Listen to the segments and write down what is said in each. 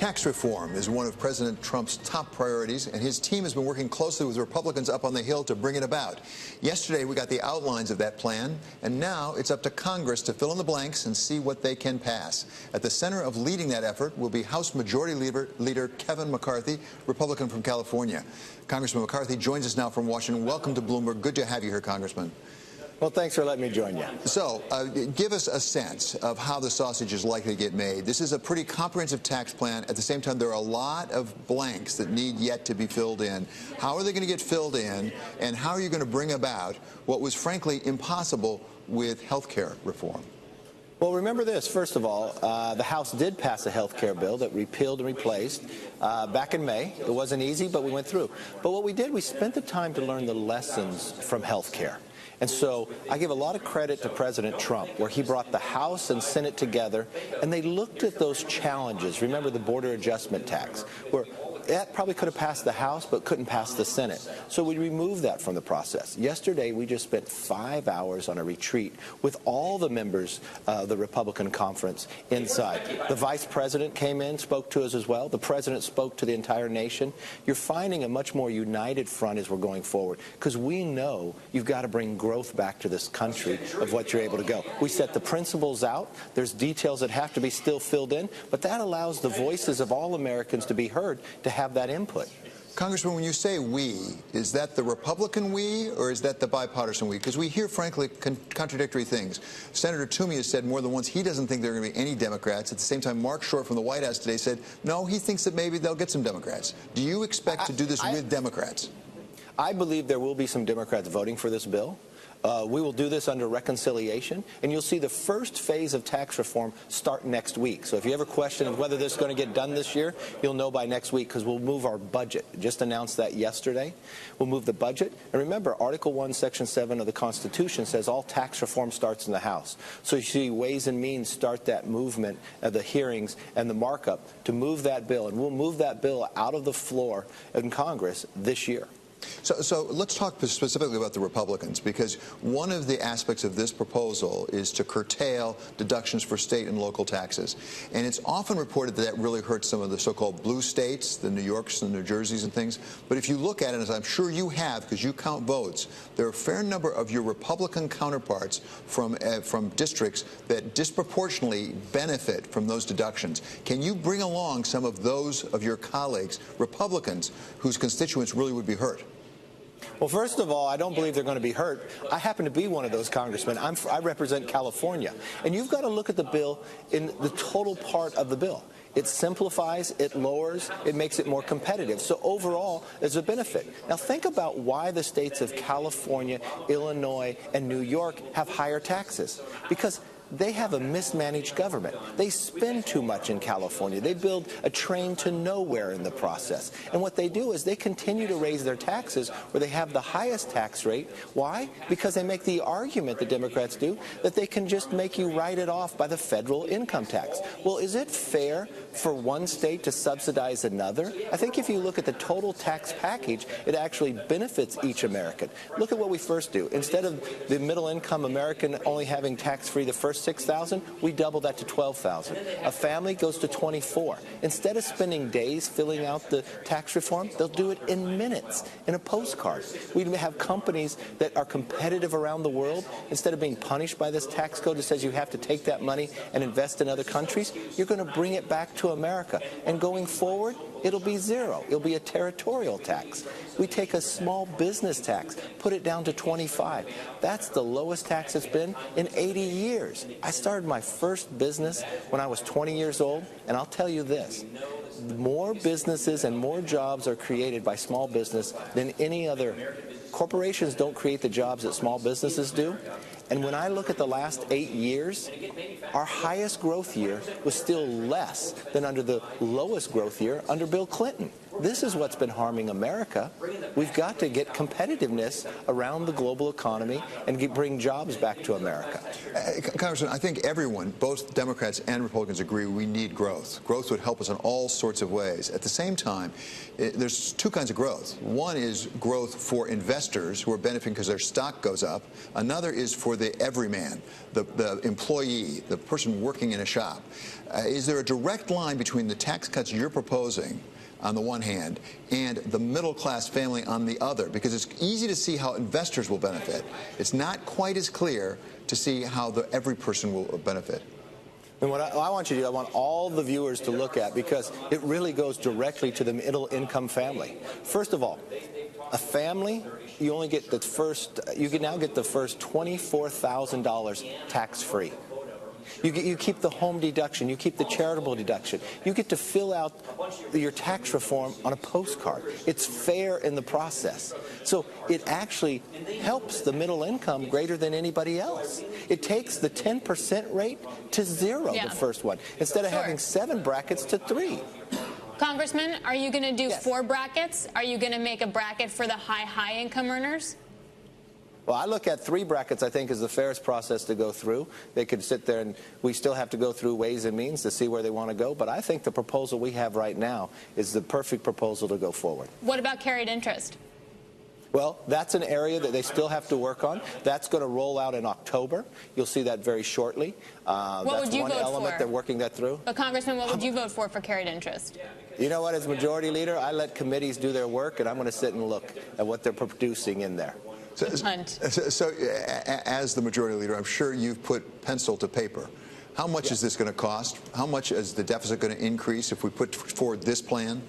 Tax reform is one of President Trump's top priorities, and his team has been working closely with Republicans up on the Hill to bring it about. Yesterday, we got the outlines of that plan, and now it's up to Congress to fill in the blanks and see what they can pass. At the center of leading that effort will be House Majority Leader Kevin McCarthy, Republican from California. Congressman McCarthy joins us now from Washington. Welcome to Bloomberg. Good to have you here, Congressman. Well, thanks for letting me join you. So, give us a sense of how the sausage is likely to get made. This is a pretty comprehensive tax plan. At the same time, there are a lot of blanks that need yet to be filled in. How are they going to get filled in, and how are you going to bring about what was, frankly, impossible with health care reform? Well, remember this. First of all, the House did pass a health care bill that repealed and replaced back in May. It wasn't easy, but we went through. But what we did, we spent the time to learn the lessons from health care. And so I give a lot of credit to President Trump, where he brought the House and Senate together, and they looked at those challenges. Remember the border adjustment tax, where that probably could have passed the House, but couldn't pass the Senate. So we removed that from the process. Yesterday, we just spent 5 hours on a retreat with all the members of the Republican conference inside. The vice president came in, spoke to us as well. The president spoke to the entire nation. You're finding a much more united front as we're going forward, because we know you've got to bring growth back to this country of what you're able to go. We set the principles out. There's details that have to be still filled in, but that allows the voices of all Americans to be heard, to have that input. Congressman, when you say we, is that the Republican we, or is that the bipartisan we? Because we hear, frankly, contradictory things. Senator Toomey has said more than once he doesn't think there are going to be any Democrats. At the same time, Mark Short from the White House today said, no, he thinks that maybe they'll get some Democrats. Do you expect to do this with Democrats? I believe there will be some Democrats voting for this bill. We will do this under reconciliation, and you'll see the first phase of tax reform start next week. So if you have a question of whether this is going to get done this year, you'll know by next week, because we'll move our budget. Just announced that yesterday. We'll move the budget. And remember, Article 1, Section 7 of the Constitution says all tax reform starts in the House. So you see Ways and Means start that movement of the hearings and the markup to move that bill. And we'll move that bill out of the floor in Congress this year. So let's talk specifically about the Republicans, because one of the aspects of this proposal is to curtail deductions for state and local taxes. And it's often reported that that really hurts some of the so-called blue states, the New Yorks and the New Jerseys and things. But if you look at it, as I'm sure you have, because you count votes, there are a fair number of your Republican counterparts from districts that disproportionately benefit from those deductions. Can you bring along some of those of your colleagues, Republicans, whose constituents really would be hurt? Well, first of all, I don't believe they're going to be hurt. I happen to be one of those congressmen. I represent California. And you've got to look at the bill in the total part of the bill. It simplifies, it lowers, it makes it more competitive. So overall, there's a benefit. Now think about why the states of California, Illinois, and New York have higher taxes. Because they have a mismanaged government. They spend too much in California. They build a train to nowhere in the process. And what they do is they continue to raise their taxes where they have the highest tax rate. Why? Because they make the argument, the Democrats do, that they can just make you write it off by the federal income tax. Well, is it fair for one state to subsidize another? I think if you look at the total tax package, it actually benefits each American. Look at what we first do. Instead of the middle-income American only having tax-free the first $6,000, we double that to $12,000. A family goes to $24,000. Instead of spending days filling out the tax reform, they'll do it in minutes in a postcard. We have companies that are competitive around the world. Instead of being punished by this tax code that says you have to take that money and invest in other countries, you're going to bring it back to America. And going forward, it'll be zero. It'll be a territorial tax. We take a small business tax, put it down to 25. That's the lowest tax it's been in 80 years. I started my first business when I was 20 years old, and I'll tell you this. More businesses and more jobs are created by small business than any other. Corporations don't create the jobs that small businesses do. And when I look at the last 8 years, our highest growth year was still less than under the lowest growth year under Bill Clinton. This is what's been harming America. We've got to get competitiveness around the global economy and bring jobs back to America. Congressman, I think everyone, both Democrats and Republicans, agree we need growth. Growth would help us in all sorts of ways. At the same time, there's two kinds of growth. One is growth for investors who are benefiting because their stock goes up. Another is for the everyman, the employee, the person working in a shop. Is there a direct line between the tax cuts you're proposing on the one hand and the middle-class family on the other? Because it's easy to see how investors will benefit. It's not quite as clear to see how every person will benefit. And what I want you to do, I want all the viewers to look at, because it really goes directly to the middle-income family. First of all, a family, you only get you can now get the first $24,000 tax-free. You keep the home deduction. You keep the charitable deduction. You get to fill out your tax reform on a postcard. It's fair in the process. So it actually helps the middle income greater than anybody else. It takes the 10% rate to zero, the first one, instead of having 7 brackets to 3. Congressman, are you going to do 4 brackets? Are you going to make a bracket for the high income earners? Well, I look at 3 brackets, I think, as the fairest process to go through. They could sit there, and we still have to go through Ways and Means to see where they want to go. But I think the proposal we have right now is the perfect proposal to go forward. What about carried interest? Well, that's an area that they still have to work on. That's going to roll out in October. You'll see that very shortly. What would you vote for? That's one element they're working that through. But, Congressman, what would you vote for carried interest? You know what? As Majority Leader, I let committees do their work, and I'm going to sit and look at what they're producing in there. So, as the Majority Leader, I'm sure you've put pencil to paper. How much is this going to cost? How much is the deficit going to increase if we put forward this plan?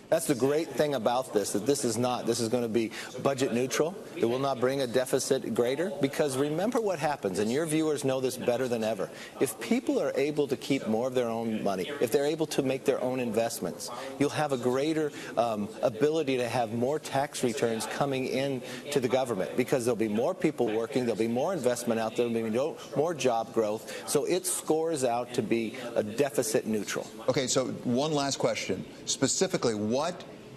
That's the great thing about this, that this is going to be budget neutral. It will not bring a deficit greater, because remember what happens, and your viewers know this better than ever. If people are able to keep more of their own money, if they're able to make their own investments, you'll have a greater ability to have more tax returns coming in to the government, because there'll be more people working, there'll be more investment out there, there'll be more job growth. So it scores out to be a deficit neutral. Okay, so one last question. Specifically, what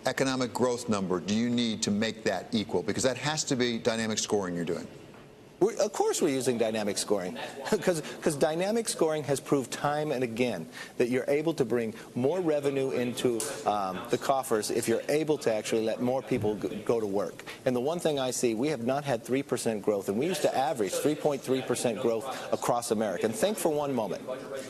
economic growth number do you need to make that equal? Because that has to be dynamic scoring you're doing. Of course we're using dynamic scoring, because dynamic scoring has proved time and again that you're able to bring more revenue into the coffers if you're able to actually let more people go to work. And the one thing I see, we have not had 3% growth, and we used to average 3.3% growth across America. And think for one moment,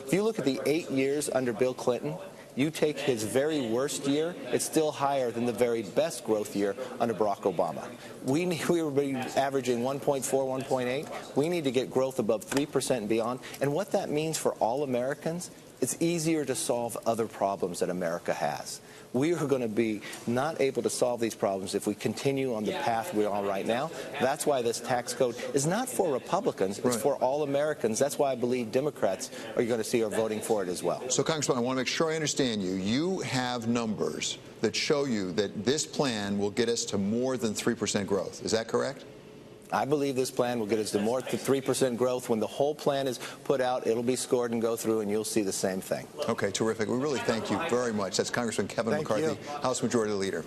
if you look at the 8 years under Bill Clinton, you take his very worst year, it's still higher than the very best growth year under Barack Obama. We were averaging 1.4, 1.8. We need to get growth above 3% and beyond. And what that means for all Americans, it's easier to solve other problems that America has. We are going to be not able to solve these problems if we continue on the path we're on right now. That's why this tax code is not for Republicans. It's for all Americans. That's why I believe Democrats are going to see are voting for it as well. So, Congressman, I want to make sure I understand you. You have numbers that show you that this plan will get us to more than 3% growth. Is that correct? I believe this plan will get us to more than 3% growth. When the whole plan is put out, it'll be scored and go through, and you'll see the same thing. Okay, terrific. We really thank you very much. That's Congressman Kevin McCarthy, House Majority Leader.